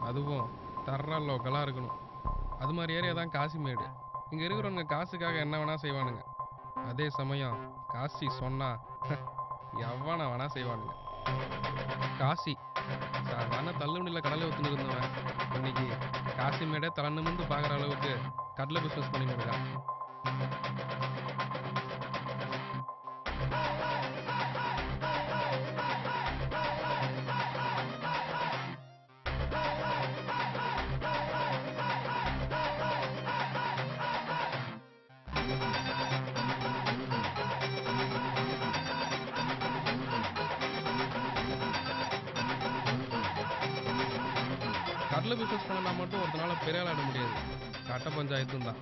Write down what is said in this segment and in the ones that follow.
அதுவும் தர லோக்கலாக இருக்கணும். அது மாதிரி ஏரியா தான் காசிமேடு. இங்கே இருக்கிறவங்க காசுக்காக என்ன வேணால் செய்வானுங்க. அதே சமயம் காசி சொன்னா எவனை வேணா செய்வானுங்க. காசி சாதாரண தள்ளுவண்டியில் கடலை ஊற்றுன்னு இருந்தவன் இன்னைக்கு காசிமேடே தலை நிமிர்ந்து பார்க்குற அளவுக்கு கடலை பிஸ்னஸ் பண்ணின்னு இருக்கான். கடலை பிஸ்னஸ் பண்ணனா மட்டும் ஒருத்தனால பெரிய ஆளாட முடியாது. கட்ட பஞ்சாயத்தும் தான்.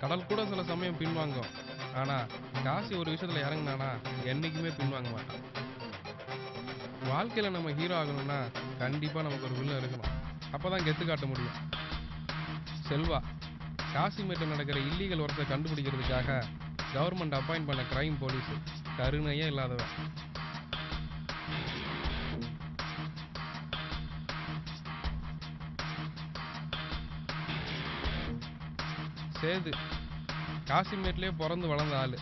கடல் கூட சில சமயம் பின்வாங்கும். ஆனால் காசி ஒரு விஷயத்தில் இறங்குனானா என்றைக்குமே பின்வாங்க மாட்டான். வாழ்க்கையில் நம்ம ஹீரோ ஆகணும்னா கண்டிப்பாக நமக்கு ஒரு வில்லன் இருக்கணும். அப்போ தான் கெத்து காட்ட முடியும். செல்வா காசிமேட்டில் நடக்கிற இல்லீகல் ஒர்க்கை கண்டுபிடிக்கிறதுக்காக கவர்மெண்ட் அப்பாயிண்ட் பண்ண கிரைம் போலீஸ் கருணையே இல்லாதவன். சேது காசிமேட்லேயே பிறந்து வளர்ந்த ஆள்.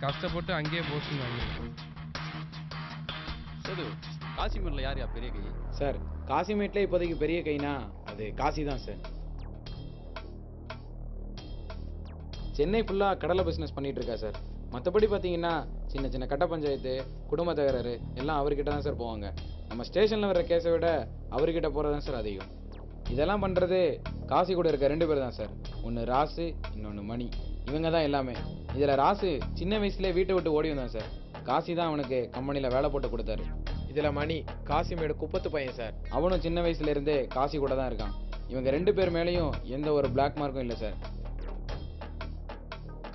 கஷ்டப்பட்டு அங்கேயே போஸ்டிங் வாங்கியிருக்கான். சேது, காசிமேட்டில் யார் பெரிய கை? சார் காசிமேட்லேயே இப்போதைக்கு பெரிய கைனா அது காசி தான் சார். சென்னை ஃபுல்லாக கடலை பிஸ்னஸ் பண்ணிகிட்டு இருக்கா சார். மற்றபடி பார்த்தீங்கன்னா சின்ன சின்ன கட்ட பஞ்சாயத்து, குடும்ப தகராறு எல்லாம் அவர்கிட்ட தான் சார் போவாங்க. நம்ம ஸ்டேஷனில் வர்ற கேஸை விட அவர்கிட்ட போகிறது தான் சார் அதிகம். இதெல்லாம் பண்ணுறது காசி கூட இருக்க 2 பேர் தான் சார். ஒன்று ராசு, இன்னொன்று மணி. இவங்க தான் எல்லாமே. இதில் ராசு சின்ன வயசுலேயே வீட்டை விட்டு ஓடி வந்தான் சார். காசி தான் அவனுக்கு கம்பெனியில் வேலை போட்டு கொடுத்தாரு. இதில் மணி காசிமேடு குப்பத்து பையன் சார். அவனும் சின்ன வயசுலேருந்தே காசி கூட தான் இருக்கான். இவங்க 2 பேர் மேலேயும் எந்த ஒரு பிளாக் மார்க்கும் இல்லை சார்.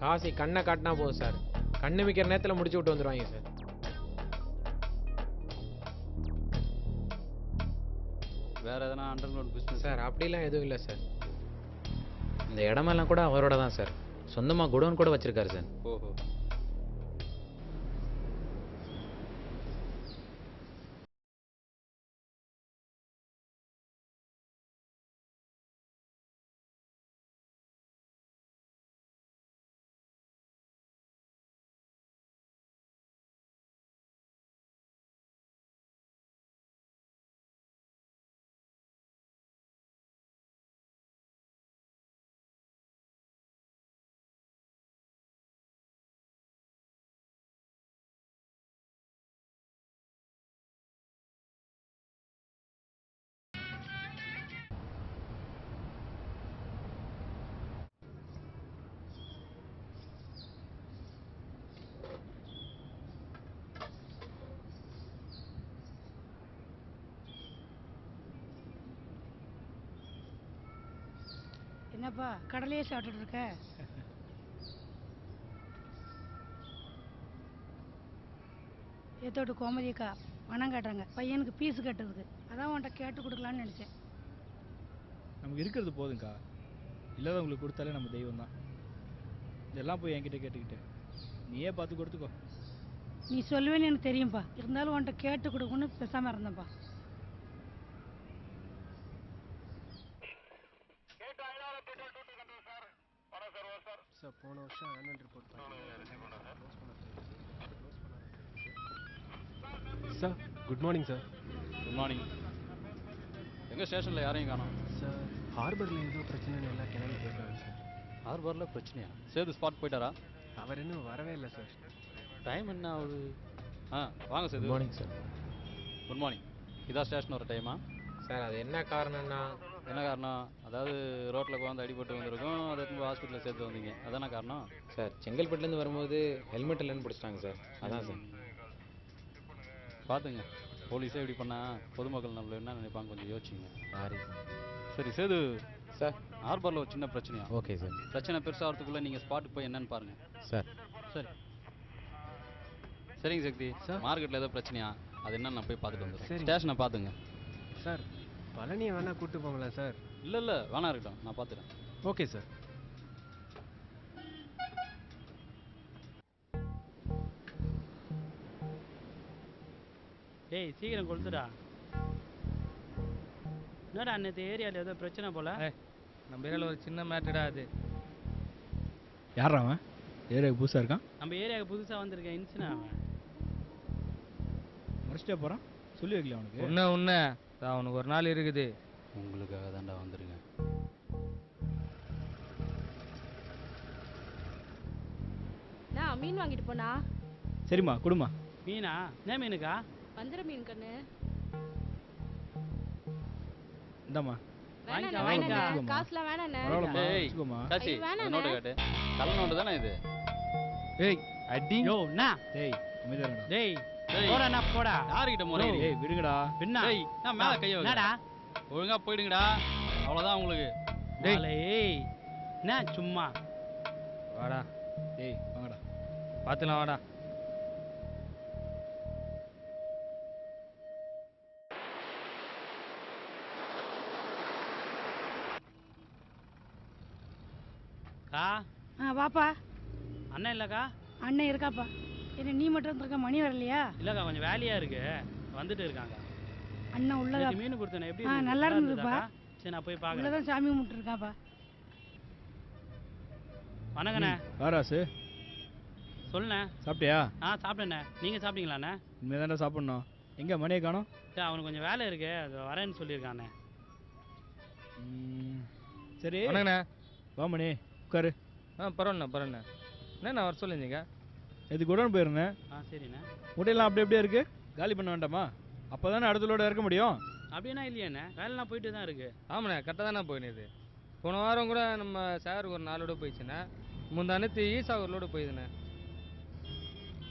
காசி கண்ணை காட்டினா போதும் சார், கண்ணு மிக்கிற நேரத்தில் முடிச்சு விட்டு வந்துடுவாங்க சார். வேற எதனா அண்டர் கிரவுண்ட் பிஸ்னஸ்? சார் அப்படிலாம் எதுவும் இல்லை சார். இந்த இடமெல்லாம் கூட அவரோட தான் சார். சொந்தமாக குடோன் கூட வச்சிருக்காரு சார். ஓஹோ. என்னப்பா கடலையே சாப்பிட்டுட்டு இருக்க? ஏத்தோட்டு கோமதிக்கா பணம் கேட்டாங்க பையனுக்கு பீஸு கட்டுறதுக்கு. அதான் உன்கிட்ட கேட்டு கொடுக்கலான்னு நினச்சேன். நமக்கு இருக்கிறது போதுங்க்கா. இல்லாதவங்களுக்கு கொடுத்தாலே நம்ம தெய்வம் தான். இதெல்லாம் போய் என்கிட்ட கேட்டுக்கிட்டு நீயே பார்த்து கொடுத்துக்கோ. நீ சொல்லுவேன்னு எனக்கு தெரியும்ப்பா. இருந்தாலும் உன்கிட்ட கேட்டு கொடுக்கணும்னு பேசாமல் இருந்தேன்ப்பா. சார் போன வருஷம் annual report sir. Good morning sir. Good morning. எங்கள் ஸ்டேஷனில் யாரையும் காணோம் சார். ஹார்பரில் ஏதோ பிரச்சனைன்னு எல்லாம் கிளம்பி போயிருக்காங்க சார். ஹார்பரில் பிரச்சனையா? சேது ஸ்பாட் போயிட்டாரா? அவர் இன்னும் வரவே இல்லை சார். டைம் என்ன ஆகுது? வாங்க Sethu. Good morning sir. Good morning. இதான் ஸ்டேஷன் ஒரு டைமா? சார் அது என்ன காரணம்னா? என்ன காரணம்? அதாவது ரோட்டில் வந்து அடிபட்டு வந்திருக்கும், அதை எடுத்து ஹாஸ்பிட்டலில் சேர்த்து வந்தீங்க, அதான காரணம்? சார் செங்கல்பட்டுலேருந்து வரும்போது ஹெல்மெட் இல்லைன்னு பிடிச்சிட்டாங்க சார். அதான் சார். பார்த்துங்க, போலீஸே இப்படி பண்ணால் பொதுமக்கள் நம்மள என்ன நினைப்பாங்க, கொஞ்சம் யோசிச்சுங்க. சாரி சரி சேது சார். ஹார்பரில் ஒரு சின்ன பிரச்சனையா? Okay sir. பிரச்சனை பெருசாகிறதுக்குள்ளே நீங்கள் ஸ்பாட்டுக்கு போய் என்னன்னு பாருங்கள் சார். சரி. சரிங்க சக்தி சார். மார்க்கெட்டில் ஏதோ பிரச்சனையா? அது என்னன்னு நான் போய் பார்த்துட்டு வந்துடுறேன். ஸ்டேஷனை பார்த்துங்க சார். பழனியை வேணா கூப்பிட்டு போங்களா சார்? இல்லை வேணா இருக்கட்டும், நான் பார்த்துறேன். Okay sir. டேய் சீக்கிரம் கொடுத்துடா. என்னடா நேற்று ஏரியாவில் ஏதோ பிரச்சனை போல? நம்ம ஏரியாவில் ஒரு சின்ன மேட்டடா அது. யாரா அவன்? ஏரியாவுக்கு புதுசாக இருக்கான்? நம்ம ஏரியாவுக்கு புதுசாக வந்திருக்கேன் இன்சுனா அவன். முடிச்சிட்டே போகிறான். சொல்லி வைக்கல அவனுக்கு. உன்ன அவனுக்கு ஒரு நாள் இருக்குது. உங்களுக்காக தான்டா வந்திருக்கேன். நான் மீன் வாங்கிட்டு போனா. சரிம்மா கொடுமா. மீனா? என்ன மீனுக்கா? வந்திர மீன் கண்ணு. இந்தாம்மா. வாங்கிக்கா, வேணாண்ணே, வாங்கிக்கா. வேணாண்ணே. காசுலாம் வேணாண்ணே. பரவாயில்லம்மா, ஏய், வச்சுக்கோம்மா. சாச்சி ஐயோ, வேணாண்ணே. நோட்டு காட்டு. கள்ள நோட்டு தானே இது? ஏய் அடி. யோ என்ன? டேய் அமைதியா இருடா. டேய் டேய், போடா நான் போடா. யாருக்கிட்ட முறையிறீங்க? ஏய் விடுங்கடா. பின்னா டேய், நான் மேல கைய வைக்கிறேன். என்னடா? ஒழுங்கா போயிடுங்கடா. அவ்வளவுதான் உங்களுக்கு. டேய். ஏய் என்ன சும்மா? வாடா டேய் வாங்கடா. பார்த்துலாம் வாடா. கா வாப்பா. அண்ணன் இல்லக்கா? அண்ணன் இருக்காப்பா. என்ன நீ மட்டும் வந்திருக்க, மணி வரலையா? இல்லக்கா கொஞ்சம் வேலையா இருக்கு, வந்துட்டு இருக்காங்க. அண்ணன் உள்ளதா? நேத்து மீன் கொடுத்தேன் எப்படி ஆ, இருந்தது? நல்லா இருந்ததுப்பா. இருந்ததாக்கா? சரி நான் போய் பார்க்கறேன். உள்ளதான் சாமி கும்பிட்டு இருக்காப்பா. வணக்கண்ணே. வாராசு சொல்லுண்ணே. சாப்பிட்டியா? சாப்பிட்டேண்ணே. நீங்கள் சாப்பிட்டீங்களாண்ணே? இனிமே தானே சாப்பிட்ணும். எங்கே மணியை காணோம்? சரி அவனுக்கு கொஞ்சம் வேலை இருக்கு, அது வரேன்னு சொல்லியிருக்காண்ணே. சரி வணக்கண்ணே. வா மணி உட்காரு. பரவாயில்லண்ணா. என்ன வர சொல்லியிருந்தீங்க? எதுக்கு உடனே போயிருந்தேன். சரிண்ணே. மூட்டையெல்லாம் அப்படியே இருக்கு, காலி பண்ண வேண்டாமா? அப்போ தானே அடுத்த லோட இறக்க முடியும். அப்படின்னா இல்லையாண்ணே, வேலைலாம் போயிட்டு தான் இருக்கு. ஆமாண்ணே, கரெக்டாக தானே போயிடுது. போன வாரம் கூட நம்ம சாருக்கு ஒரு 4 லோடு போயிடுச்சுண்ணே. முந்தானத்து ஈசா ஒரு லோடு போயிடுதுண்ணே.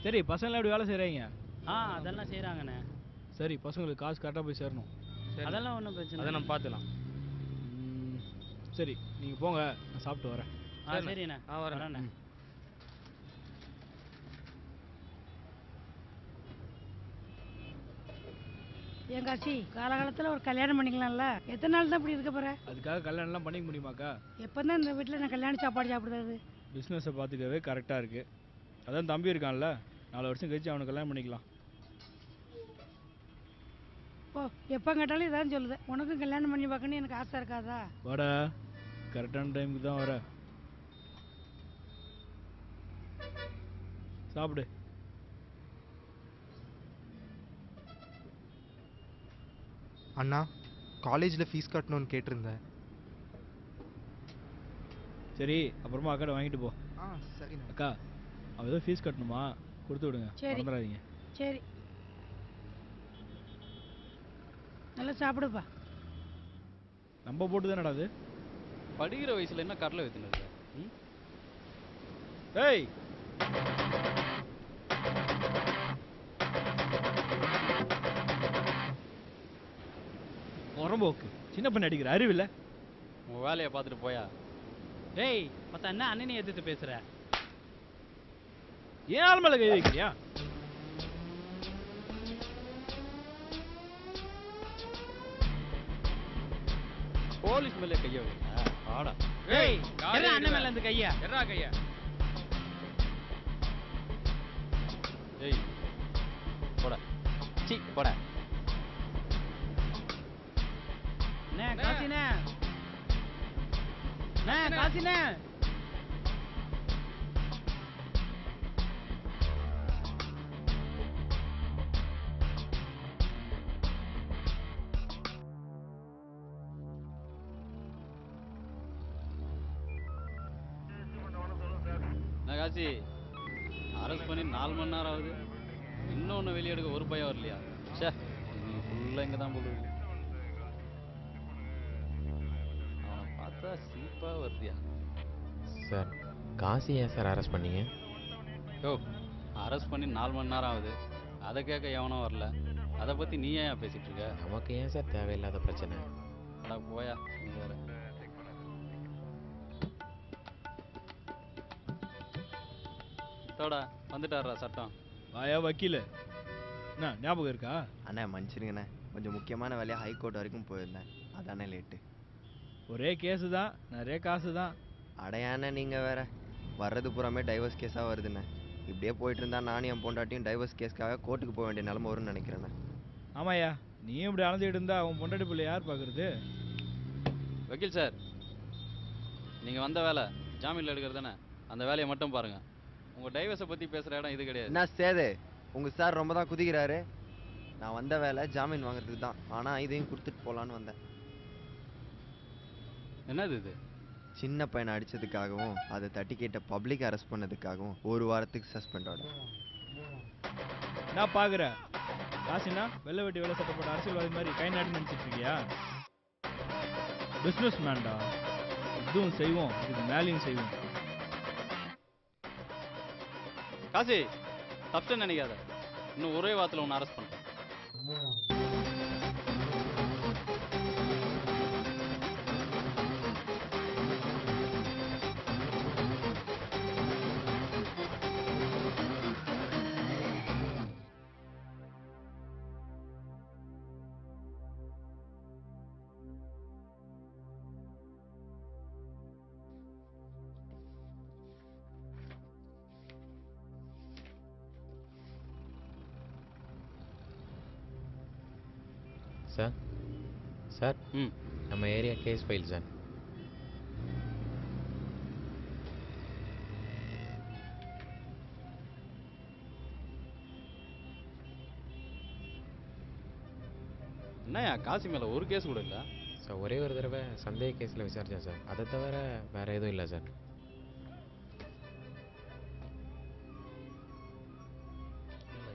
சரி பசங்களாம் எப்படி வேலை செய்கிறாங்க? அதெல்லாம் செய்கிறாங்கண்ணே. சரி பசங்களுக்கு காசு கரெக்டாக போய் சேரணும். அதெல்லாம் ஒன்றும் பிரச்சனை அதை நம்ம பார்த்துக்கலாம். சரி நீங்கள் போங்க, நான் சாப்பிட்டு வரேன். சரிண்ணே. வரேண்ணே. என் காசி காலகாலத்தில் ஒரு கல்யாணம் பண்ணிக்கலாம்ல? எத்தனை நாள் தான் இப்படி இருக்க போற? அதுக்காக கல்யாணம்லாம் பண்ணிக்க முடியுமாக்கா? எப்போ தான் இந்த வீட்டில் நான் கல்யாண சாப்பாடு சாப்பிடுறது? பிஸ்னஸை பார்த்துக்கவே கரெக்டாக இருக்குது. அதான் தம்பி இருக்கான்ல, 4 வருஷம் கழிச்சு அவனுக்கு கல்யாணம் பண்ணிக்கலாம். ஓ, எப்போ கேட்டாலும் இதான் சொல்லுது. உனக்கும் கல்யாணம் பண்ணி பார்க்கணும்னு எனக்கு ஆசை இருக்காதா? வாடா, கரெக்டான டைமுக்கு தான் வர. சாப்பிடு. அண்ணா, காலேஜில் ஃபீஸ் கட்டணும்னு கேட்டிருந்தேன். சரி அப்புறமா அக்காட வாங்கிட்டு போ. சரிண்ணா. அக்கா அவள் ஏதோ ஃபீஸ் கட்டணுமா, கொடுத்து விடுங்க, சரி. மறந்துடாதீங்க. சரி, நல்லா சாப்பிடுப்பா. நம்ம போட்டு தானடா அது. படிக்கிற வயசுல என்ன கடலை வைத்துனது? ஏய் உரம்போக்கு சின்ன பண்ண அடிக்கிற அறிவில்ல. உன் வேலையை பார்த்துட்டு போயா. டேய் மத்த என்ன அண்ணனை எதிர்த்து பேசுற? ஏன் ஆள் மேல கை வைக்கிறியா? போலீஸ் மேலே கைய வைக்கிறா? ஆடா. ஏய் என்ன அண்ணன் மேல இருந்து கையா? எறா கையா? ஏய் போடா. சீ போடா. அண்ணே காசினே. அண்ணே காசினே. நான் காசி அரெஸ்ட் பண்ணி 4 மணி நேரம் ஆகுது, இன்னொன்று வெளியே எடுக்க ஒரு பையன் வரலையா? சே நீ ஃபுல்லாக இங்கே தான் போடுவீங்க. அவனை பார்த்தா சீப்பாக வருதியா? சார் காசி ஏன் சார் அரெஸ்ட் பண்ணீங்க? யோ அரெஸ்ட் பண்ணி 4 மணி நேரம் ஆகுது, அதை கேட்க எவனும் வரல. அதை பற்றி நீ ஏன் பேசிகிட்டு இருக்க? நமக்கு ஏன் சார் தேவையில்லாத பிரச்சனை? அடா போயா நீ வேற. தோடா வந்துட்டாரா சட்டம்? வாயா வக்கீல், என்ன ஞாபகம் இருக்கா? அண்ணா மன்னிச்சிருங்கண்ணே, கொஞ்சம் முக்கியமான வேலையாக ஹைகோர்ட் வரைக்கும் போயிருந்தேன், அதானே லேட்டு. ஒரே கேஸு தான், நிறைய காசு தான். அடையாண்ணே நீங்கள் வேற, வர்றது பூராமே டைவர்ஸ் கேஸாக வருதுண்ணே. இப்படியே போயிட்டு இருந்தா நானும் என் பொண்டாட்டியும் டைவர்ஸ் கேஸ்க்காக கோர்ட்டுக்கு போக வேண்டிய நிலமை வரும்னு நினைக்கிறேண்ணே. ஆமாய்யா, நீயும் இப்படி அலைஞ்சிட்டு இருந்தா அவன் பொண்டாட்டி பிள்ளை யார் பார்க்கறது? வக்கீல் சார், நீங்கள் வந்த வேலை ஜாமீனில் எடுக்கிறது தானே, அந்த வேலையை மட்டும் பாருங்கள். உங்கள் டைவர்ஸை பற்றி பேசுகிற இடம் இது கிடையாது. என்ன சேது, உங்க சார் ரொம்ப தான் குதிக்கிறாரு. நான் வந்த வேலை ஜாமீன் வாங்குறதுக்கு தான், ஆனா இதையும் கொடுத்துட்டு போலான்னு வந்தேன். என்னது இது? சின்ன பையனை அடிச்சதுக்காகவும் அதை தட்டி கேட்ட பப்ளிக் அரெஸ்ட் பண்ணதுக்காகவும் 1 வாரத்துக்கு சஸ்பெண்ட் ஆகும். நான் பார்க்குறேன் காசினா வெள்ளை வெட்டி வெள்ளை சட்டப்பட்ட அரசியல்வாதி மாதிரி கை நாட்டி நினச்சிட்டு இருக்கியா? பிஸ்னஸ் மேன்டா, இதுவும் செய்வோம், இதுக்கு மேலேயும் செய்வோம். காசி தப்புன்னு நினைக்காத, இன்னும் ஒரே வாரத்தில் ஒன்று அரெஸ்ட் பண்ணுறேன். சார் சார் நம்ம ஏரியா கேஸ் ஃபைல் சார். என்னையா காசி மேலே ஒரு கேஸ் கூட இல்லை சார்? ஒரே ஒரு தடவை சந்தேக கேஸில் விசாரித்தேன் சார், அதை தவிர வேறு எதுவும் இல்லை சார்.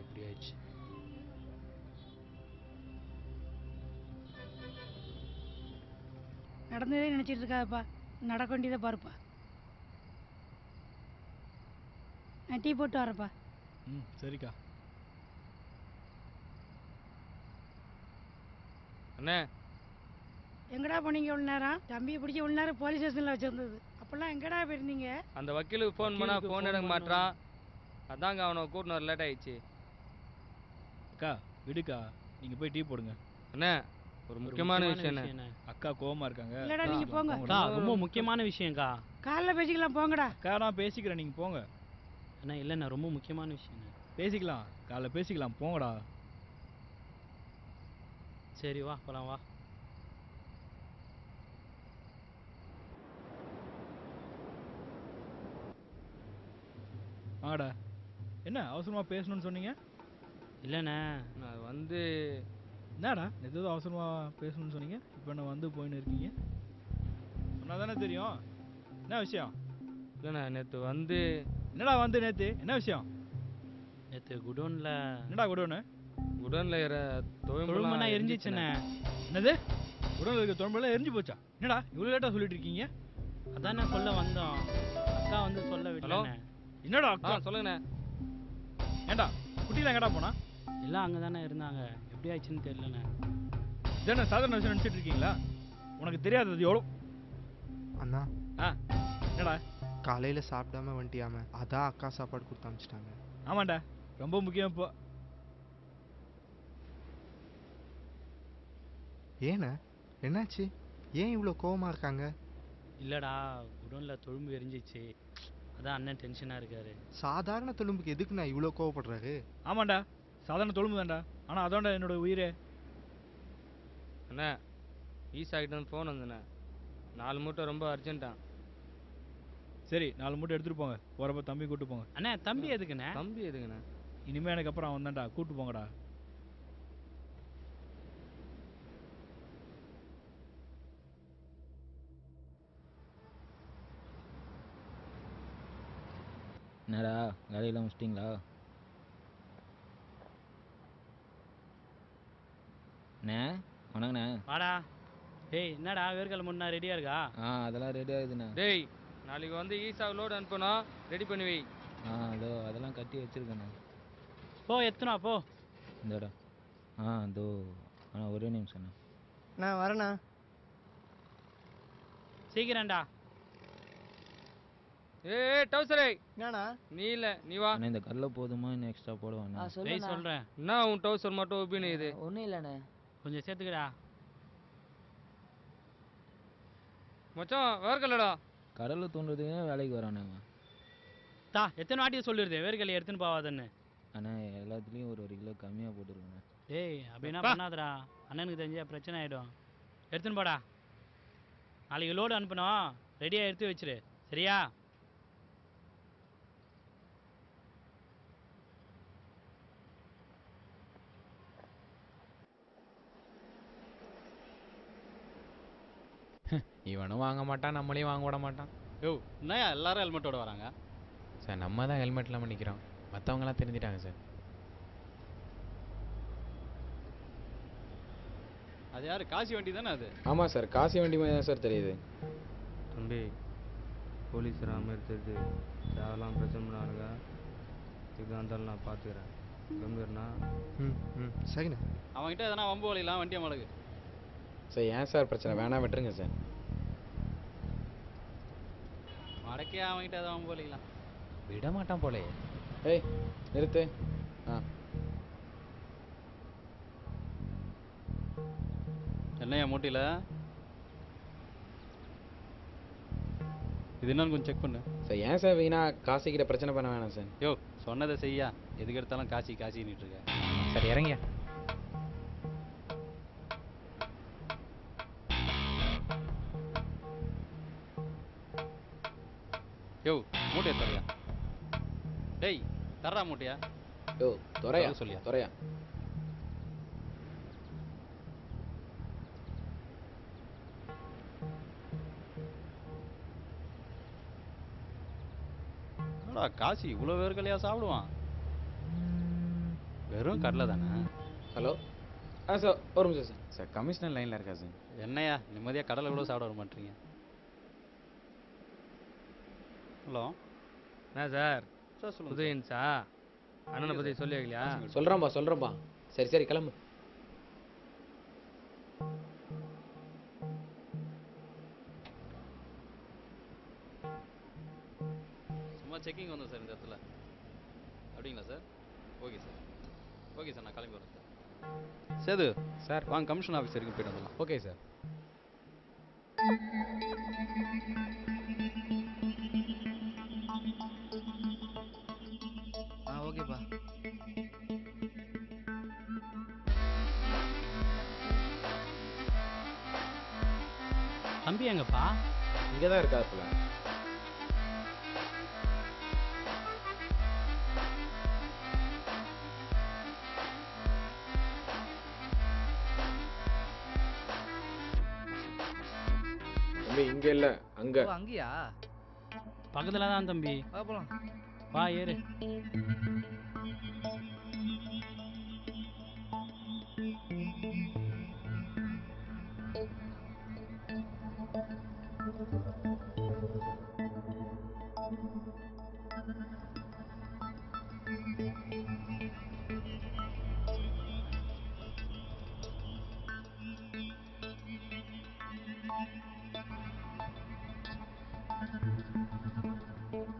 இப்படி ஆயிடுச்சு. நடந்ததே நினச்சிட்டு இருக்காதப்பா, நடக்க வேண்டியதை பாருப்பா. நான் டீ போட்டு வரேன்ப்பா. சரிக்கா. அண்ணே எங்கடா போனீங்க இவ்வளோ நேரம்? தம்பியை பிடிச்சி இவ்வளோ நேரம் போலீஸ் ஸ்டேஷனில் வச்சுருந்தது. அப்போல்லாம் எங்கடா போயிருந்தீங்க? அந்த வக்கீலுக்கு ஃபோன் பண்ணால் ஃபோன் எடுக்க மாட்டான், அதாங்க அவனை கூட்டின்னு வர லேட் ஆயிடுச்சு. அக்கா விடுக்கா, நீங்கள் போய் டீ போடுங்க. அண்ணே ஒரு முக்கியமான விஷயம். அக்கா கோவமா இருக்காங்க. இல்லடா நீங்க போங்க. அக்கா ரொம்ப முக்கியமான விஷயம்க்கா. காலைல பேசிக்கலாம் போங்கடா. அக்கா நான் பேசிக்கிறேன், நீங்க போங்க. அண்ணா இல்லைண்ணா ரொம்ப முக்கியமான விஷயம். பேசிக்கலாம், காலைல பேசிக்கலாம், போங்கடா. சரி வா போலாம் வா. வாங்கடா. என்ன அவசரமா பேசணும்னு சொன்னீங்க? இல்லைண்ணே நான் வந்து என்னடா ஏதோ அவசரமா பேசணும்னு சொன்னீங்க, இப்போ என்ன வந்து போயின்னு இருக்கீங்க? சொன்னா தானே தெரியும். என்ன விஷயம்? இல்லைண்ணா நேற்று வந்து என்னடா வந்து நேற்று என்ன விஷயம்? நேற்று குடோனில். என்னடா குடோனு? குடோனில் தொழும்பெல்லாம் எரிஞ்சிச்சுண்ணே. என்னது குடோனில் இருக்க தொழும்பெல்லாம் எரிஞ்சு போச்சா? என்னடா இவ்வளோ லேட்டாக சொல்லிட்டு இருக்கீங்க? அதானே சொல்ல வந்தோம், அக்கா வந்து சொல்ல விடலண்ணே. என்னடா அக்கா? சொல்லுங்கண்ணே. ஏண்டா குட்டிலாம் எங்கடா போனா? எல்லாம் அங்கே தானே இருந்தாங்க, எப்படி ஆயிடுச்சுன்னு தெரியலண்ணே. இதானே சாதாரண விஷயம் நினச்சிட்டு இருக்கீங்களா? உனக்கு தெரியாதது எவ்வளோ? அண்ணா என்னடா காலையில் சாப்பிடாம வந்துட்டியாம, அதான் அக்கா சாப்பாடு கொடுத்து அனுப்பிச்சிட்டாங்க. ஆமாண்டா ரொம்ப முக்கியம். இப்போ ஏண்ணே என்னாச்சு? ஏன் இவ்வளோ கோவமாக இருக்காங்க? இல்லைடா குடோனில் தொழும்பு எரிஞ்சிச்சு, அதான் அண்ணன் டென்ஷனாக இருக்காரு. சாதாரண தொழும்புக்கு எதுக்கு நான் இவ்வளோ கோவப்படுறாரு? ஆமாண்டா சாதாரண தொழும்பு தான்டா, ஆனால் அதான்டா என்னோட உயிரே. அண்ணா ஈசா கிட்ட ஃபோன் வந்துண்ணே, 4 மூட்டை ரொம்ப அர்ஜென்ட்டான். சரி 4 மூட்டை எடுத்துகிட்டு போங்க, போகிறப்ப தம்பி கூட்டு போங்க. அண்ணே தம்பி எதுக்குண்ணே? தம்பி எதுக்குண்ணே? இனிமேல் எனக்கு அப்புறம் அவன் தான்டா, கூட்டு போங்கடா. என்னடா வேலையெல்லாம் முடிச்சிட்டிங்களா? அண்ணே வணக்கண்ணே. வாடா. டேய் என்னடா வேர்க்கல் முன்னா ரெடியாக இருக்கா? அதெல்லாம் ரெடி ஆகுதுண்ணே. டேய் நாளைக்கு வந்து ஈசா லோடு அனுப்பணும், ரெடி பண்ணி வை. அதெல்லாம் கட்டி வச்சிருக்கேண்ணே. போ எத்தனா போ. இந்தடா இதோ ஒரே நிமிஷம்ண்ணா. நான் வரேண்ணா. சீக்கிரம்டா. டவுசரே என்னண்ணா? நீ இல்ல நீ வா. இந்த கல்ல போதுமா இன்னும் எக்ஸ்ட்ரா போடுவாண்ணா? சொல்கிறேன். என்ன உன் டவுசர் மட்டும் ஒப்பினு இது? ஒன்றும் இல்லைண்ணே. கொஞ்சம் சேர்த்துக்கடா. மச்சான் வேர்க்கல்லடா. கடலில் தோன்றதுக்கு வேலைக்கு வரானுங்க. எத்தனை வாட்டியை சொல்லிடுது வேர்க்கல்லை எடுத்துன்னு போவாதன்னு. அண்ணா எல்லாத்துலேயும் ஒரு கிலோ கம்மியாக போட்டுருக்கேண்ணே. டேய் அப்படின்னா வா. பண்ணாதடா, அண்ணனுக்கு தெரிஞ்சா பிரச்சனை ஆயிடும். எடுத்துன்னு போடா. நாளைக்கு லோடு அனுப்பணும், ரெடியாக எடுத்து வச்சிரு, சரியா? இவனும் வாங்க மாட்டான், நம்மளையும் வாங்க விட மாட்டான். யோ என்னையா எல்லாரும் ஹெல்மெட்டோட வராங்க? சார் நம்ம தான் ஹெல்மெட் இல்லாமல் நிற்கிறோம், மற்றவங்களாம் தெரிஞ்சிட்டாங்க சார். அது யாரு? காசி வண்டி தானே அது? ஆமாம் சார், காசி வண்டி மாதிரி தான் சார் தெரியுது. தம்பி போலீஸ் ராம எடுத்துட்டு தேவலாம் பிரச்சனை பண்ணானுங்க. இதுக்கு இருந்தாலும் நான் பார்த்துக்கிறேன். கம்பீர்னா ம் ம் சரிண்ணே. அவன்கிட்ட எதனா வம்பு வழிலாம் வண்டியை மழகு. சார் ஏன் சார் பிரச்சனை? வேணாம் விட்டுருங்க சார். மடக்கே அவன்கிட்ட எதாவது வம்பு வழிக்கலாம். விட மாட்டான் போலே. ஏய் நிறுத்து. ஆ என்னையா மூட்டியில் இது என்னன்னு கொஞ்சம் செக் பண்ணு. சார் ஏன் சார் வீணா காசிக்கிட்ட பிரச்சனை பண்ண வேணாம் சார். யோ சொன்னதை செய்யா, எதுக்கு எடுத்தாலும் காசி காசின்னுட்டு இருக்க. சரி இறங்கியா. யோ மூட்டையை தரையா? டேய் தர்றா மூட்டையா? யோ துறையா சொல்லியா? துறையா. என்னடா காசி இவ்வளோ வேர்க்கலையா சாப்பிடுவான்? வெறும் கடலை தானே. ஹலோ ஆ சார் ஒரு நிமிஷம் சார். சார் கமிஷனர் லைனில் இருக்கா சார்? என்னையா நிம்மதியாக கடலை கூட சாப்பிட வர மாட்டீங்க? ஹலோ என்ன சார் சார் சொல்லுங்க. புது இன்ஸா? அண்ணனை பற்றி சொல்லி வைக்கலையா? சொல்கிறேன்பா. சரி கிளம்பு. சும்மா செக்கிங் வந்தோம் சார் இந்த இடத்துல. அப்படிங்களா சார்? ஓகே சார் நான் கிளம்பி வரேன் சார். சேது சார் வாங்க கமிஷன் ஆஃபீஸ் வரைக்கும் போயிட்டு வந்துடலாம். Okay sir. ஓகேப்பா. தம்பி எங்கப்பா? இங்கே தான் இருக்காப்புல. தம்பி இங்க இல்ல அங்க. அங்கேயா? பக்கத்துல தான் தம்பி. போலாம். வா ஏறு.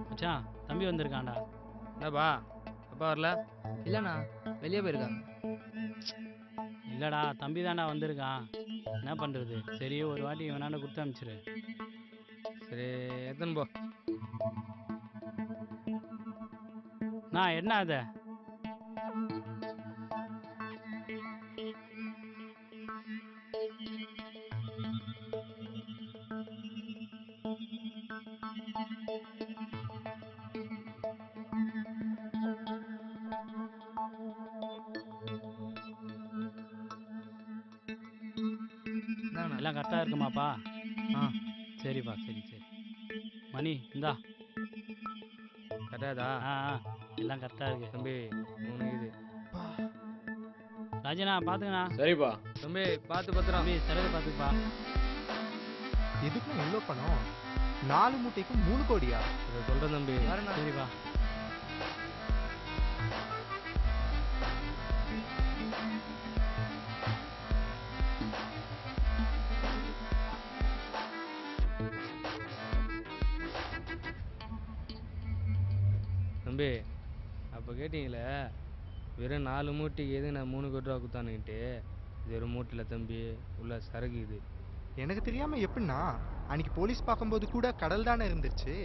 மச்சான் தம்பி வந்திருக்கான்டா. என்னப்பா அப்பா வரல? இல்லைண்ணா வெளியே போயிருக்காங்க. இல்லடா தம்பி தான்டா வந்திருக்கான். என்ன பண்றது? சரி ஒரு வாட்டி இவனாண்ட கொடுத்து அனுப்பிச்சிரு. சரி எத்தனை போ. நான் என்ன அத? எல்லாம் கரெக்டாக இருக்குமாப்பா? சரிப்பா சரி. மணி இந்தா. கரெக்டாதா? எல்லாம் கரெக்டாக இருக்கு தம்பி 3 இது. ராஜனா பார்த்துக்கண்ணா. சரிப்பா. தம்பி பார்த்து பத்திரம். தம்பி சிறகு பார்த்துப்பா. எதுக்கு இவ்வளோ பணம்? 4 மூட்டைக்கு 3 கோடியா? இதை சொல்கிறேன் தம்பி. சரிப்பா. தம்பி அப்போ கேட்டீங்களே வெறும் 4 மூட்டைக்கு எது நான் 3 கோடி ரூபா கொடுத்தானுக்கிட்டு, இது ஒரு மூட்டையில் தம்பி உள்ள சரக்கு இது. எனக்கு தெரியாம எப்படின்னா அன்னைக்கு போலீஸ் பார்க்கும்போது கூட கடல் தானே இருந்துச்சு.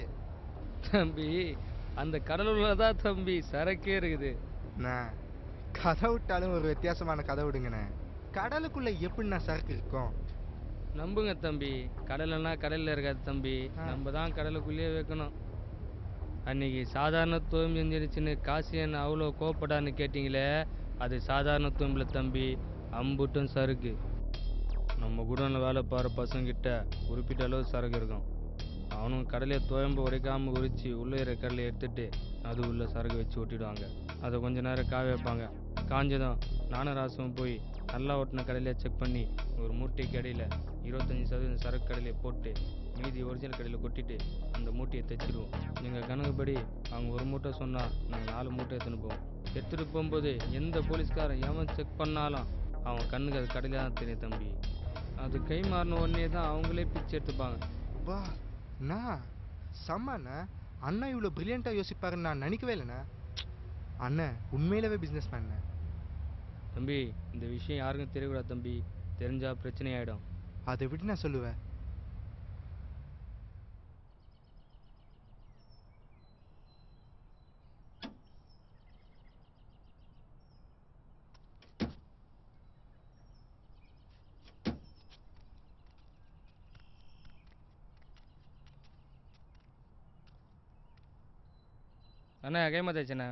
தம்பி அந்த கடலுள்ள தான் தம்பி சரக்கே இருக்குது. கதை விட்டாலும் ஒரு வித்தியாசமான கதை விடுங்கண்ணே. கடலுக்குள்ள எப்படிண்ணா சரக்கு இருக்கும்? நம்புங்க தம்பி, கடலைன்னா கடலில் இருக்காது தம்பி, நம்ம தான் கடலுக்குள்ளேயே வைக்கணும். அன்னைக்கு சாதாரண தோம்பு செஞ்சிருச்சுன்னு காசு என்ன அவ்வளோ கோப்படான்னு கேட்டிங்களே, அது சாதாரண தோம்பில் தம்பி, அம்புட்டும் சரக்கு. நம்ம குடோனில் வேலை பாரு பசங்கிட்ட குறிப்பிட்ட அளவு சரக்கு இருக்கும். அவனும் கடலையை தோயம்பு உடைக்காமல் உரித்து உள்ளே இருக்கிற கடலை எடுத்துட்டு அது உள்ள சரக்கு வச்சு ஒட்டிடுவாங்க. அதை கொஞ்ச நேரம் காய வைப்பாங்க. காஞ்சதும் நானும் ராசமும் போய் நல்லா ஒட்டின கடையில செக் பண்ணி ஒரு மூட்டைக்கு இடையில 25% சரக்கு கடையில போட்டு மீதி ஒரிஜினல் கடையில் கொட்டிட்டு அந்த மூட்டையை தைச்சிடுவோம். எங்கள் கணக்குப்படி அவங்க ஒரு மூட்டை சொன்னால் நாங்கள் 4 மூட்டை எடுத்துன்னு போவோம். எடுத்துகிட்டு போகும்போது எந்த போலீஸ்காரன் எவன் செக் பண்ணாலும் அவன் கண்ணுக்கு அது கடையில் தான் தெரியும் தம்பி. அது கை மாறின உடனே தான் அவங்களே பிச்சை எடுத்துப்பாங்க. வா அண்ணா, செம்மண்ணா. அண்ணா இவ்வளோ பிரில்லியண்ட்டாக யோசிப்பாருன்னு நான் நினைக்கவே இல்லைண்ணா. அண்ணன் உண்மையிலவே பிஸ்னஸ் மேண்ணே. தம்பி, இந்த விஷயம் யாருக்கும் தெரியக்கூடாது தம்பி, தெரிஞ்சா பிரச்சனை ஆகிடும். அதை விட்டு நான் சொல்லுவேன். அண்ணா கைமாத்தாச்சுண்ணா.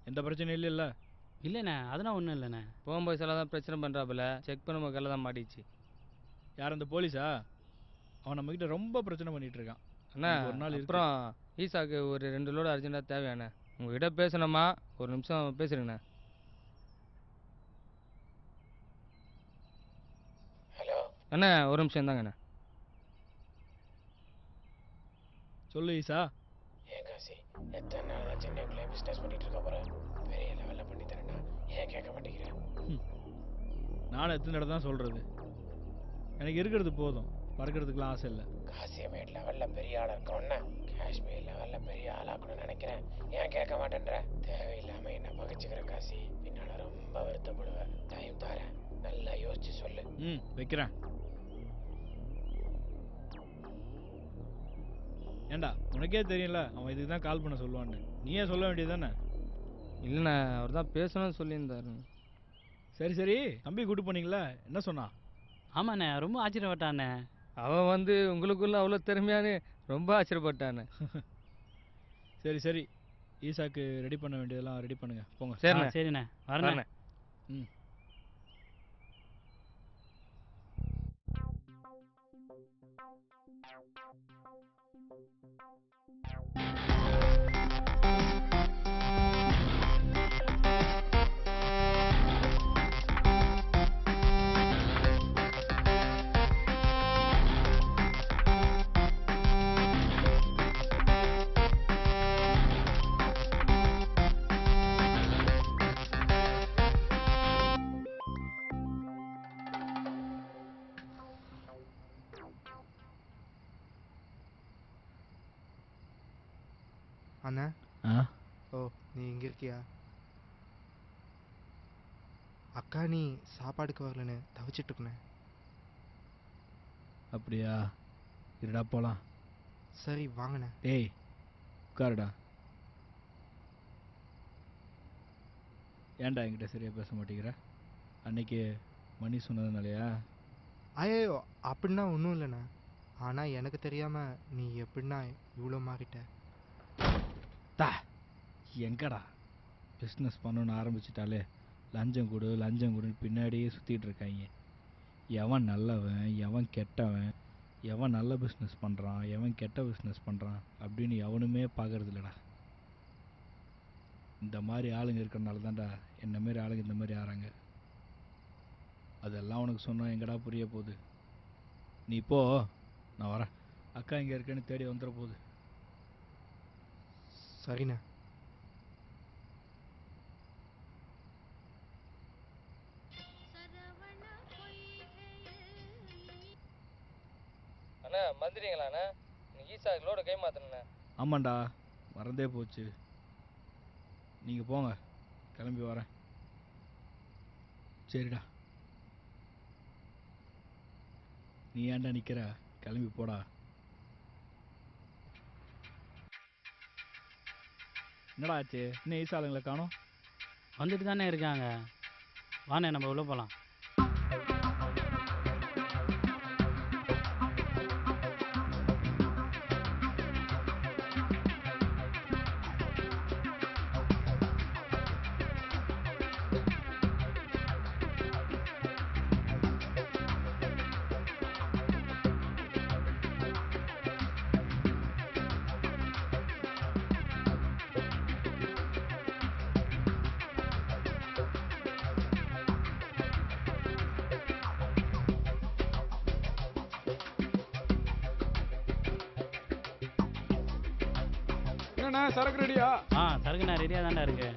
எந்த பிரச்சனையும் இல்லைல்ல? இல்லைண்ணே, அதெல்லாம் ஒன்றும் இல்லைண்ணே. போகும்போது சில தான் பிரச்சனை பண்ணுறாப்புல, செக் பண்ணும்போது கல்ல தான் மாட்டிச்சு. யார் அந்த போலீஸா? அவன் நம்மக்கிட்ட ரொம்ப பிரச்சனை பண்ணிகிட்டு இருக்கான். அண்ணா ஒரு நாள் அப்புறம் ஈசாக்கு ஒரு 2 லோடு அர்ஜென்ட்டாக தேவையாண்ணே. உங்ககிட்ட பேசணுமா? ஒரு நிமிஷம் பேசுகிறேங்கண்ணா. ஹலோ அண்ணா ஒரு நிமிஷம் இருந்தாங்கண்ணா. சொல்லு ஈசா. ஏன் காசி, எத்தனை நாள் தான் சென்னைக்குள்ளே பிஸ்னஸ் பண்ணிட்டு இருக்க போற? பெரிய லெவலில் பண்ணி தரேன்னா ஏன் கேட்க மாட்டேங்கிறேன்? நானும் எத்தனை தடவை தான் சொல்கிறது, எனக்கு இருக்கிறது போதும், பறக்கிறதுக்குலாம் ஆசை இல்லை. காசியமேட் லெவலில் பெரிய ஆளாக இருக்கோன்னா காஷ்மீர் லெவலில் பெரிய ஆளாக்கணும்னு நினைக்கிறேன். ஏன் கேட்க மாட்டேன்ற? தேவையில்லாமல் என்ன பகைச்சிக்கிற காசி, பின்னால் ரொம்ப வருத்தப்படுவேன். டைம் தரேன், நல்லா யோசிச்சு சொல்லு. வைக்கிறேன். ஏண்டா, உனக்கே தெரியல அவன் இதுக்கு தான் கால் பண்ண சொல்லுவான்னு, நீயே சொல்ல வேண்டியது தானே? இல்லைண்ணா, அவர் தான் பேசணும்னு சொல்லியிருந்தாரு. சரி சரி, தம்பி கூட்டு போனீங்களா, என்ன சொன்னா? ஆமாண்ணே, ரொம்ப ஆச்சரியப்பட்டாண்ணே. அவன் வந்து உங்களுக்குள்ள அவ்வளோ திறமையானு ரொம்ப ஆச்சரியப்பட்டானே. சரி சரி, ஈசாக்கு ரெடி பண்ண வேண்டியதெல்லாம் ரெடி பண்ணுங்க, போங்க. சரிண்ணே. சரிண்ணே, வரண்ணே. ம். அண்ணா. ஓ, நீ இங்கே இருக்கியா? அக்கா நீ சாப்பாடுக்கு வரலன்னு தவிச்சிட்டு இருக்கேன். அப்படியா? இருடா போலாம். சரி வாங்கண்ணே. டேய் உட்காருடா. ஏன்டா என்கிட்ட சரியா பேச மாட்டேங்கிற? அன்னைக்கு மணி சொன்னதுனாலயா? ஐயோ அப்படின்னா ஒன்றும் இல்லைண்ணா. ஆனால் எனக்கு தெரியாமல் நீ எப்படின்னா இவ்வளோ மாறிட்ட. தா எங்கடா பிஸ்னஸ் பண்ணணுன்னு ஆரம்பிச்சிட்டாலே லஞ்சம் கொடு லஞ்சம் கொடுன்னு பின்னாடியே சுற்றிட்டு இருக்காங்க. எவன் நல்லவன் எவன் கெட்டவன், எவன் நல்ல பிஸ்னஸ் பண்ணுறான் எவன் கெட்ட பிஸ்னஸ் பண்ணுறான் அப்படின்னு எவனுமே பார்க்கறது இல்லைடா. இந்த மாதிரி ஆளுங்க இருக்கிறனால தான்டா என்ன மாரி ஆளுங்க இந்த மாதிரி ஆறாங்க. அதெல்லாம் உனக்கு சொன்னால் எங்கடா புரிய போகுது? நீ போ, நான் வரேன். அக்கா இங்கே இருக்கேன்னு தேடி வந்துட போகுது. சரிண்ணே. அண்ணா வந்துடுறீங்களாண்ணா? இன்னைக்கு ஈசாக்களோட கை மாற்றணுண்ணே. ஆமாண்டா, மறந்தே போச்சு. நீங்கள் போங்க, கிளம்பி வரேன். சரிடா. நீ ஏன்டா நிற்கிற? கிளம்பி போடா. என்னடா ஆச்சு? இன்னும் ஈசாலுங்களை காணோம்? வந்துட்டு தானே இருக்காங்க. வாண்ணே நம்ம உள்ளே போகலாம். என்னண்ணா சரக்கு ரெடியா? சரக்குண்ணா ரெடியாக தான்டா இருக்கு.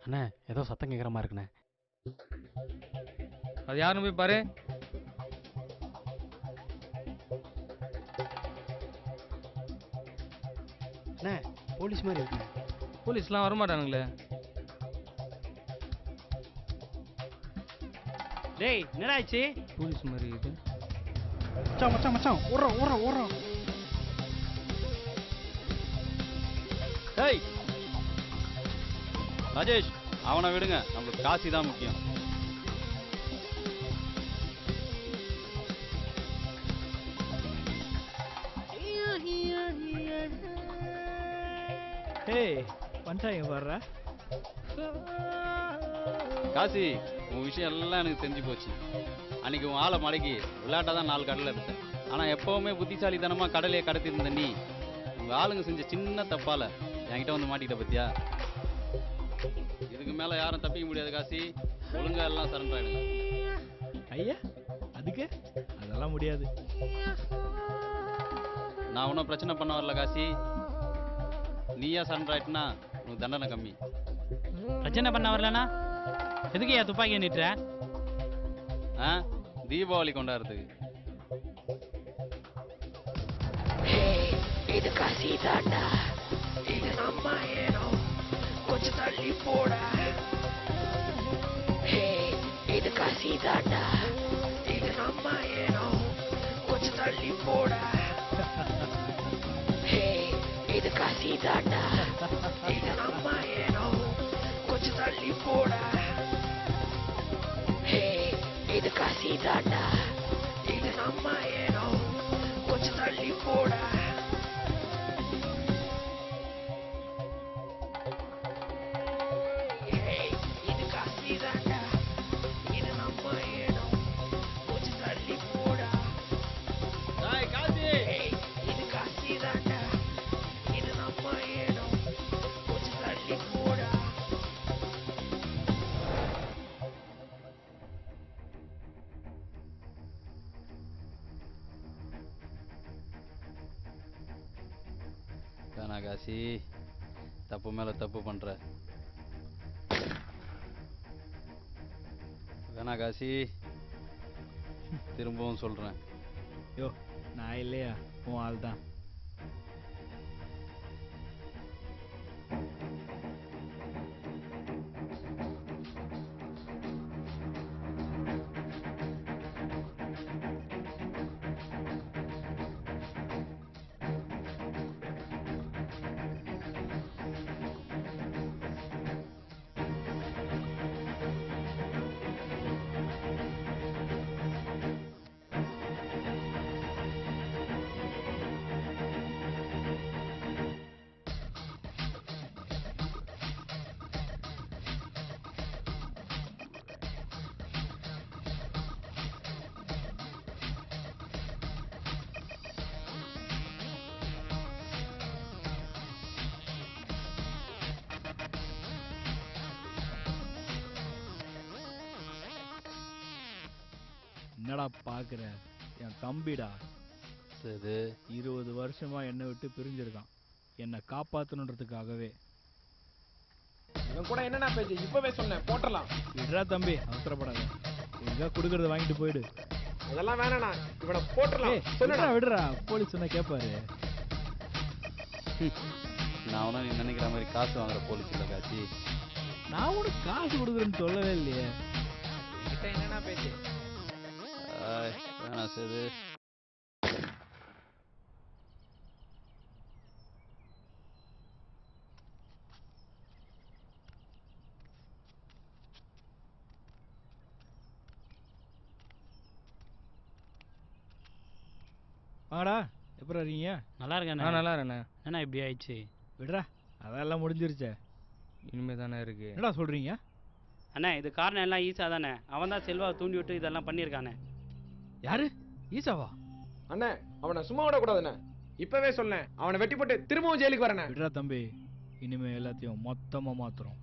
அண்ணே ஏதோ சத்தம் கேட்குற மாதிரி இருக்குண்ணே. அது யாருன்னு போய் பாரு. அண்ணே போலீஸ் மாதிரி இருக்குண்ணே. போலீஸ்லாம் வரமாட்டானுங்களே. டேய் என்னடா ஆச்சு? போலீஸ் மாதிரி இது. மச்சான் மச்சான் மச்சான் ஓடுறோம் ஓடுறோம் ஓடுறோம். டேய் ராஜேஷ் அவனை விடுங்க, நம்மளுக்கு காசி தான் முக்கியம். ஏய் வந்துட்டாங்க வர்ற. காசி உன் விஷயம் எல்லாம் எனக்கு தெரிஞ்சு போச்சு. அன்னைக்கு உன் ஆளை மடக்கி விளையாட்டா தான் 4 கடலில் எடுத்தேன். ஆனால் எப்போவுமே புத்திசாலித்தனமாக கடலையே கடத்திருந்த நீ உங்கள் ஆளுங்க செஞ்ச சின்ன தப்பால் என்கிட்ட வந்து மாட்டிக்கிட்ட பத்தியா? இதுக்கு மேலே யாரும் தப்பிக்க முடியாது காசி. ஒழுங்கா எல்லாம் சரண்டர் ஆகிடுங்க. ஐயா அதுக்கு அதெல்லாம் முடியாது. நான் ஒன்றும் பிரச்சனை பண்ண வரல காசி. நீயா சரண்டர் ஆகிட்டுனா உனக்கு தண்டனை கம்மி. பிரச்சனை பண்ண வரலனா எதுக்கு ஏன் துப்பாக்கி நீட்டுற? தீபாவளி கொண்டாடுறதுக்கு. இது காசி தாண்டா, இது நம்ம ஏனோ கொஞ்சம் தள்ளி போடா. இது காசி தாண்டா, இது நம்ம ஏனோ கொஞ்சம் தள்ளி போடா. இது காசி தாண்டா, இது நம்ம ஏனோ கொஞ்சம் தள்ளி போடா. இது காசி தாண்டா, இது நம்ம ஏனோ கொஞ்சம் தள்ளி போடா. இது காசி தாண்டா, இது நம்ம ஏனோ கொஞ்சம் தள்ளி போடா. காசி இது காசி தாண்டா, இது நம்ம ஏனோ கொஞ்சம் தள்ளி போடா. வேணா காசி, தப்பு மேல தப்பு பண்ற. வேணா காசி, திரும்பவும் சொல்றேன். யோ நான் இல்லையா உன் ஆள் தான். என்னடா பார்க்குற? என் தம்பிடா. சரி 20 வருஷமா என்னை விட்டு பிரிஞ்சிருக்கான், என்னை காப்பாற்றணுன்றதுக்காகவே. இவன் கூட என்னடா பேச்சு? இப்பவே சொன்னேன் போட்டுடலாம். விடுறா தம்பி, அவசரப்படாத. ஒழுங்கா கொடுக்கறத வாங்கிட்டு போயிடு. அதெல்லாம் வேணாண்ணா, இவனை போட்டுடலாம். விடுறா விடுறா, போலீஸ் சொன்னா கேட்பாரு. நான் ஒன்றும் நீ நினைக்கிற மாதிரி காசு வாங்குற போலீஸ் இல்லை காசி. நான் உனக்கு காசு கொடுக்குறேன்னு சொல்லவே இல்லையே. என்கிட்ட என்னடா பேச்சு? வேணா சரி வாங்கடா எப்படி இருக்கீங்க? நல்லா இருக்கேண்ணே. நான் நல்லா இருக்கேண்ணே. என்ன இப்படி ஆயிடுச்சு? விடுறா, அதெல்லாம் முடிஞ்சிருச்சே. இனிமே தானே இருக்கு. என்னடா சொல்கிறீங்க? அண்ணே இது காரணம் எல்லாம் ஈஸா தானே. அவன் தான் செல்வாவை தூண்டி விட்டு இதெல்லாம் பண்ணியிருக்கானே. யாரு? ஈசாவா? அண்ணே அவனை சும்மா விடக்கூடாதுண்ணே. இப்பவே சொன்னேன், அவனை வெட்டி போட்டு திரும்பவும் ஜெயிலுக்கு வரேண்ணே. விடுறா தம்பி, இனிமே எல்லாத்தையும் மொத்தமாக மாற்றுறோம்.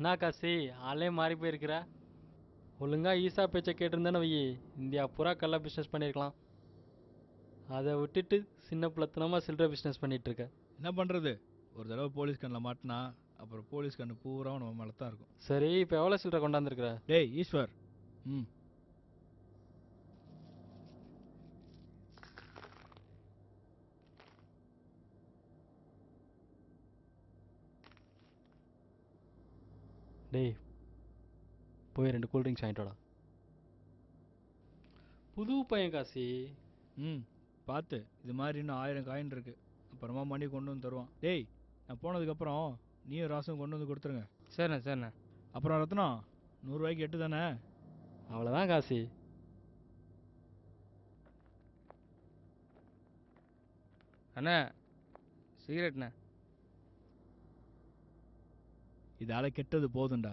என்ன காசி ஆளே மாறி போயிருக்கிற? ஒழுங்கா ஈசா பேச்சை கேட்டிருந்தேன்னு வை, இந்தியா பூரா கள்ள பிஸ்னஸ் பண்ணியிருக்கலாம். அதை விட்டுட்டு சின்ன பிள்ளைத்தனமாக சில்லற பிஸ்னஸ் பண்ணிட்டு இருக்க. என்ன பண்ணுறது, ஒரு தடவை போலீஸ் கண்ணில் மாட்டினா அப்புறம் போலீஸ் கண்ணு பூரா நம்ம மேலே தான் இருக்கும். சரி, இப்போ எவ்வளோ சில்லற கொண்டாந்துருக்குற? டேய் ஈஸ்வர், டேய் போய் 2 கூல்ட்ரிங்க்ஸ் வாங்கிட்டு வாடா. புது பையன் காசி. பார்த்து, இது மாதிரி இன்னும் 1000 காயின் இருக்கு. அப்புறமா மணி கொண்டு வந்து தருவான். டேய் நான் போனதுக்கப்புறம் நீயும் ராசும் கொண்டு வந்து கொடுத்துருங்க. சரிண்ணே சரிண்ணே. அப்புறம் ரத்னம் 100 ரூபாய்க்கு 8 தானே? அவ்வளோதான் காசி. அண்ணா சிகரெட்ண்ணே. இதால கெட்டது போதும்டா.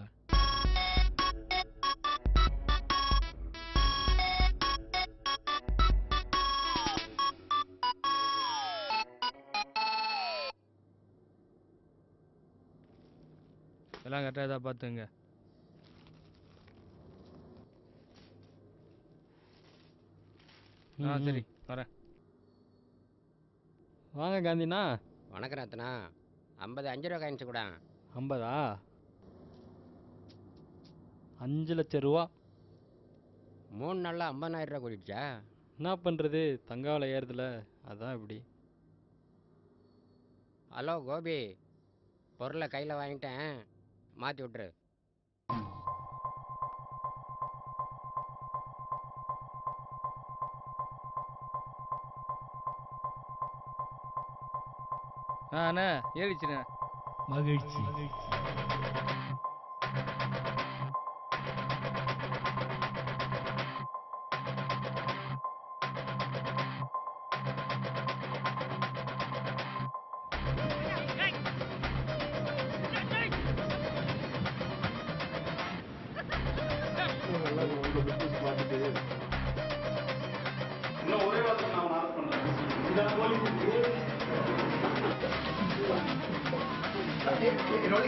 எல்லாம் கரெக்டாக தான் பார்த்துங்க. சரி வரேன். வாங்க காந்திண்ணா. வணக்கம் ரத்னா. 50 5 ரூபா காயின்ஸ் கூட. 50ஆ? 5 லட்சம் ரூபா. 3 நாளில் 50,000 ரூபா கூட்டிடுச்சா? என்ன பண்ணுறது, தங்க விலை ஏறுதுல, அதான் இப்படி. ஹலோ கோபி, பொருளை கையில் வாங்கிட்டேன், மாற்றி விட்ரு. அண்ணா ஏறிச்சுண்ணே. மகிழ்ச்சி. ஒரே வாரத்தில் நான் அரெஸ்ட் பண்றேன். இந்த போலீஸ் என்னோட